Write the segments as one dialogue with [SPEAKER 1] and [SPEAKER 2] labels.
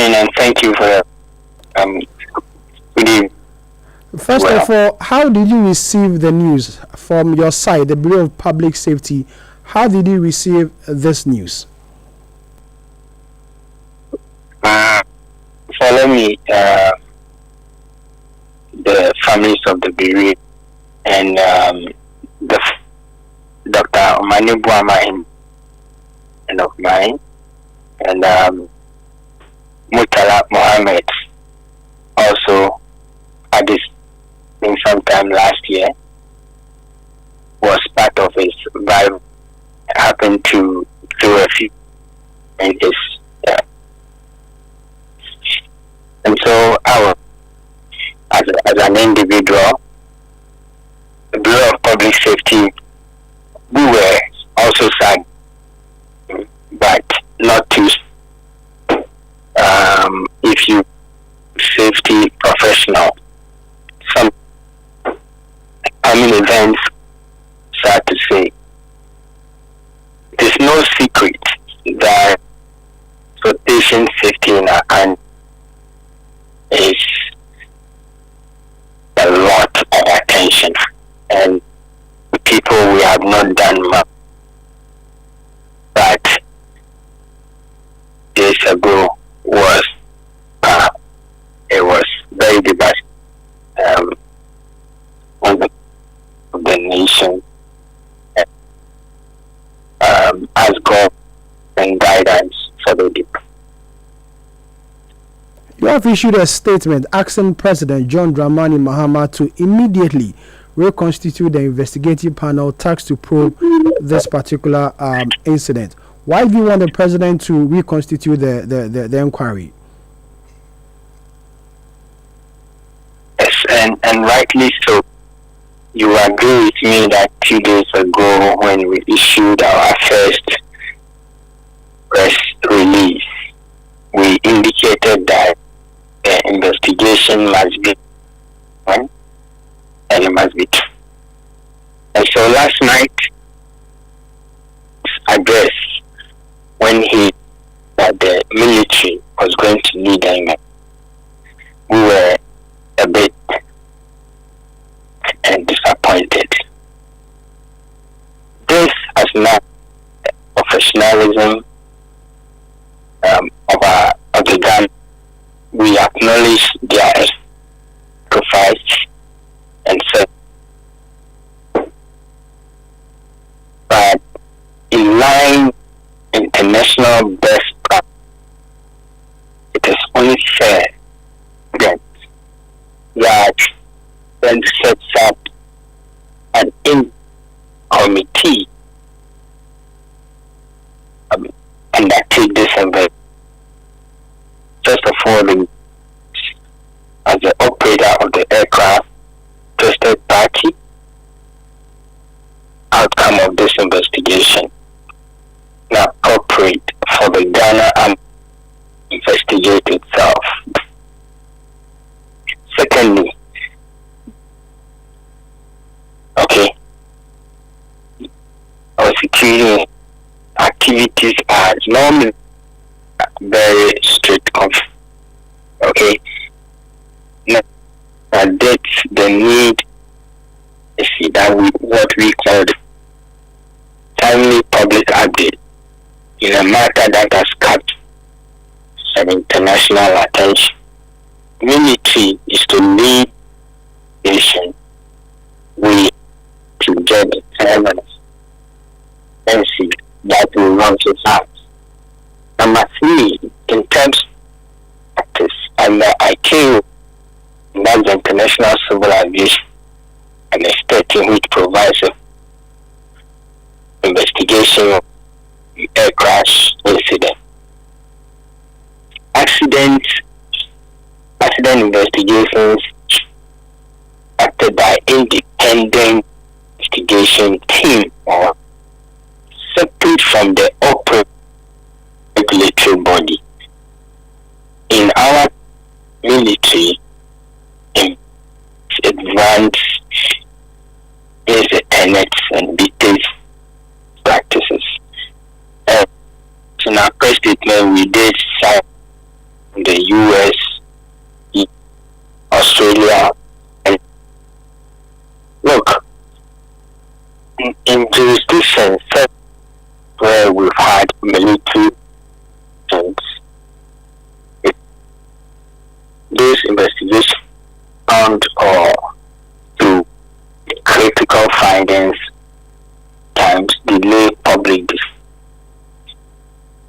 [SPEAKER 1] evening, and thank you for good evening.
[SPEAKER 2] First of all, how did you receive the news from your side, the Bureau of Public Safety? How did you receive this news?
[SPEAKER 1] Follow me, the families of the bereaved and the Dr. Manu Buama and of mine, and Mutala Mohammed also had this thing sometime last year, was part of his vibe, happened to do a few in his and so our as an individual, the Bureau of Public Safety, we were also sad, but not too. If you safety professional, some events, sad to say, there's no secret that patient safety in our country is a lot of attention, and people we have not done much. But days ago was it was very devastating on the nation, as God and guidance for the people.
[SPEAKER 2] You have issued a statement asking President John Dramani Mahama to immediately reconstitute the investigative panel tasked to probe this particular incident. Why do you want the president to reconstitute the inquiry?
[SPEAKER 1] Yes, and rightly so. You agree with me that 2 days ago when we issued our first press release, we indicated that the investigation must be done and it must be true. And so last night, address when he that the military was going to lead him, we were a bit and disappointed. This has not professionalism of the gun. We acknowledge their sacrifice and said, but in line international best practice, it is only fair that then sets up an in committee undertake this event. First of all, as the operator of the aircraft, interested party, outcome of this investigation. Now, appropriate for the Ghana and investigate itself. Secondly, our security activities are normally very strict. Now, that's the need. See that what we call timely public update in a matter that has captured an international attention. Military is to lead nation. We to get the evidence and see that we want to have. Number 3, in terms of practice, under ICAO, that's the International Civil Aviation and Estating, which provides an investigation of the air crash incident. Accident investigations acted by independent investigation team or separate from the open regulatory body. In our military, in advanced basic tenets and details practices. In our press statement, we did sign the the US, Australia, and look, in jurisdictions where we've had military things, those investigations found or through critical findings times delay public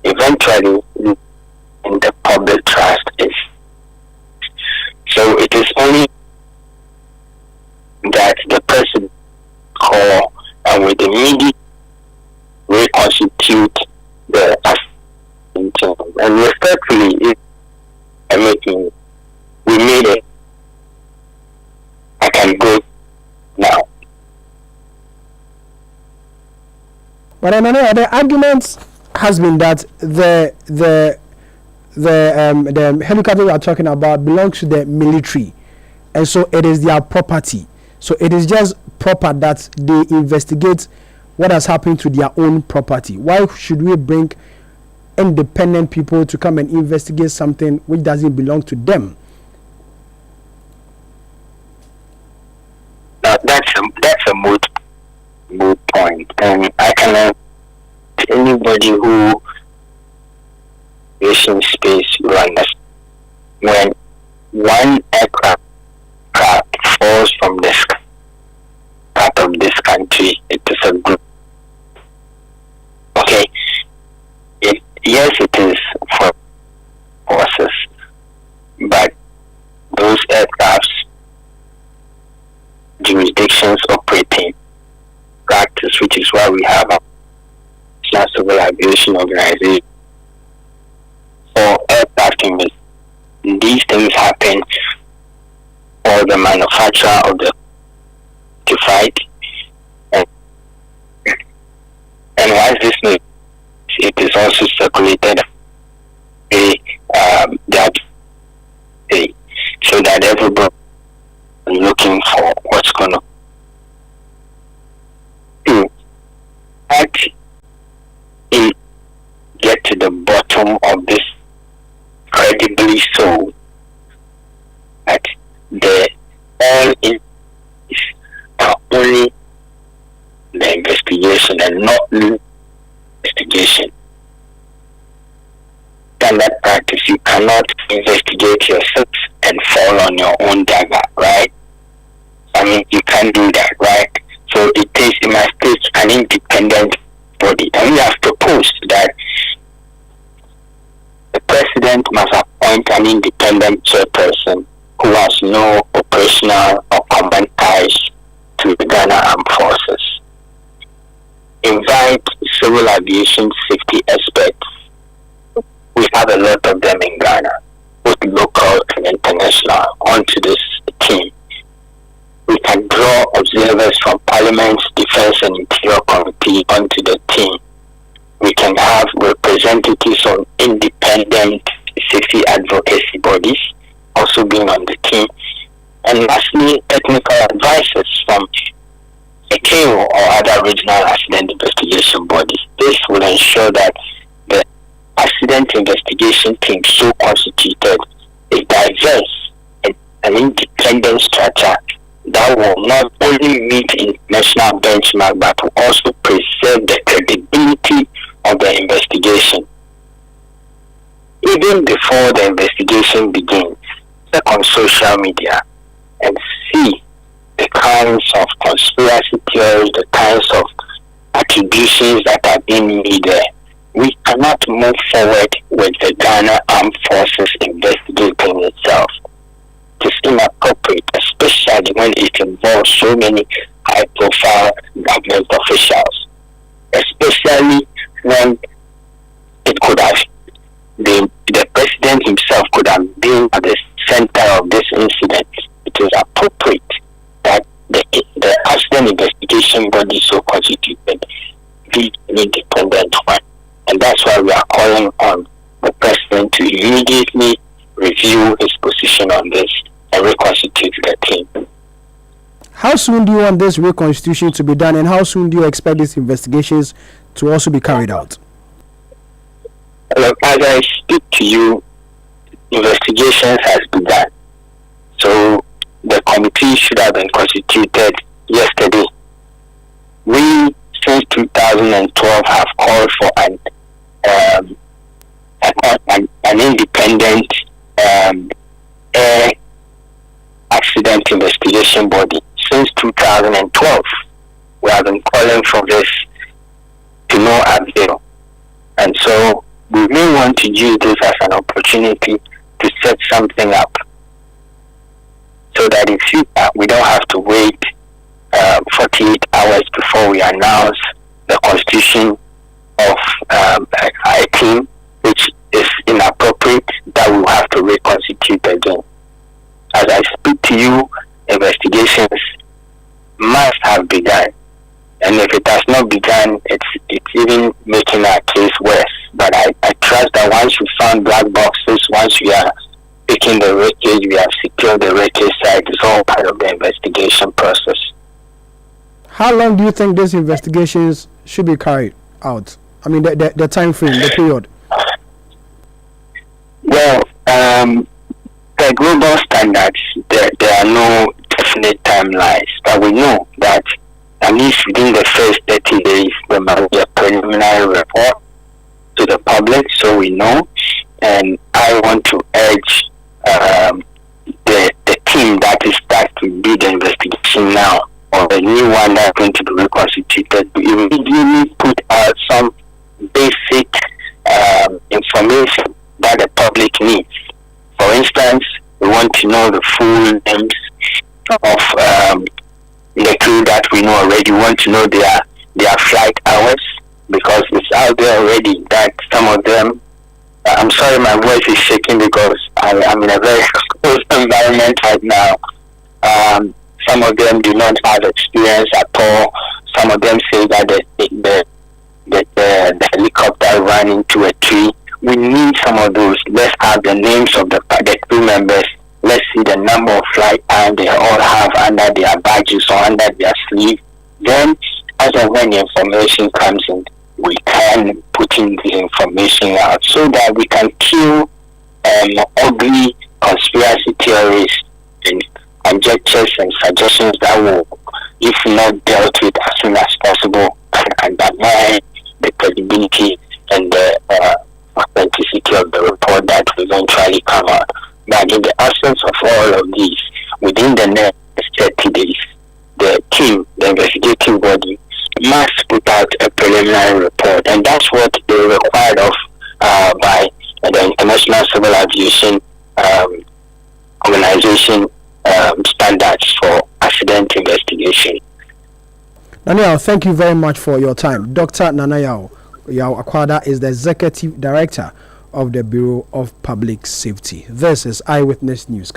[SPEAKER 1] eventually in the public trust is. So it is only that the person call and with immediate reconstitute the and respectfully we made it. I can go now.
[SPEAKER 2] But the argument has been that the helicopter we are talking about belongs to the military, and so it is their property. So it is just proper that they investigate what has happened to their own property. Why should we bring independent people to come and investigate something which doesn't belong to them?
[SPEAKER 1] That's a moot point, and I cannot. Anybody who is in space will understand when one aircraft falls from the sky part of this country, it is a group. Okay, yes, it is for forces, but those aircrafts jurisdictions operating practice, which is why we have a Civil Aviation Organization for aircraft investment. These things happen for the manufacturer of the fight, and once this news, it is also circulated so that everybody is looking for what's going to do. Get to the bottom of this credibly so that the all is only the investigation and not the investigation. Standard practice, you cannot investigate yourself and fall on your own dagger, right? I mean, you can't do that, right? So it must take an independent body. And we have proposed that the president must appoint an independent chairperson who has no operational or command ties to the Ghana Armed Forces. Invite civil aviation safety experts. We have a lot of them in Ghana, both local and international, onto this team. We can draw observers from Parliament's Defense and Interior Committee onto the team. We can have representatives on independent safety advocacy bodies also being on the team. And lastly, technical advisors from ACAO or other regional accident investigation bodies. This will ensure that the accident investigation team so constituted is diverse and an independent structure that will not only meet international benchmark but will also preserve the credibility of the investigation. Even before the investigation begins, check on social media and see the kinds of conspiracy theories, the kinds of attributions that are being made there. We cannot move forward with the Ghana Armed Forces investigating itself. It is inappropriate, especially when it involves so many high-profile government officials, especially when it could have been the president himself could have been at the center of this incident. It is appropriate that the accident investigation body so constituted be an independent one. And that's why we are calling on the president to immediately review his position on this and reconstitute the team.
[SPEAKER 2] How soon do you want this reconstitution to be done, and how soon do you expect these investigations to also be carried out?
[SPEAKER 1] Look, as I speak to you investigations has begun. So the committee should have been constituted yesterday. We, since 2012, have called for an independent air accident investigation body. Since 2012, we have been calling for this to no avail. And so we may want to use this as an opportunity to set something up so that in future we don't have to wait 48 hours before we announce the constitution of a team, which is inappropriate, that we will have to reconstitute again. As I speak to you, investigations must have begun. And if it has not begun, it's even making our case worse. But I trust that once we found black boxes, once we are picking the wreckage, we have secured the wreckage site, it's all part of the investigation process.
[SPEAKER 2] How long do you think these investigations should be carried out? I mean, the time frame, the period.
[SPEAKER 1] Well, the global standards, there are no definite timelines, but we know that at least within the first 30 days, there must be a preliminary report to the public, so we know. And I want to urge the team that is starting to do the investigation now, or the new one that's going to be reconstituted, to immediately put out some basic information that the public needs. For instance, we want to know the full names of the crew that we know already. We want to know their flight hours, because it's out there already that some of them, I'm sorry my voice is shaking because I'm in a very close environment right now. Some of them do not have experience at all. Some of them say that the helicopter ran into a tree. We need some of those. Let's have the names of the crew members. Let's see the number of flight time they all have under their badges or under their sleeve. Then, as and when the information comes in, we can put in the information out so that we can kill ugly conspiracy theories and conjectures and suggestions that will, if not dealt with as soon as possible, can undermine the credibility and the authenticity of the report that will eventually come out. But in the absence of all of these, within the next 30 days, the team, the investigative body, must put out a preliminary report, and that's what they required of by the International Civil Aviation Organization standards for accident investigation.
[SPEAKER 2] Nanayao, thank you very much for your time. Dr. Nanayao Yao Akwada is the Executive Director of the Bureau of Public Safety. This is Eyewitness News.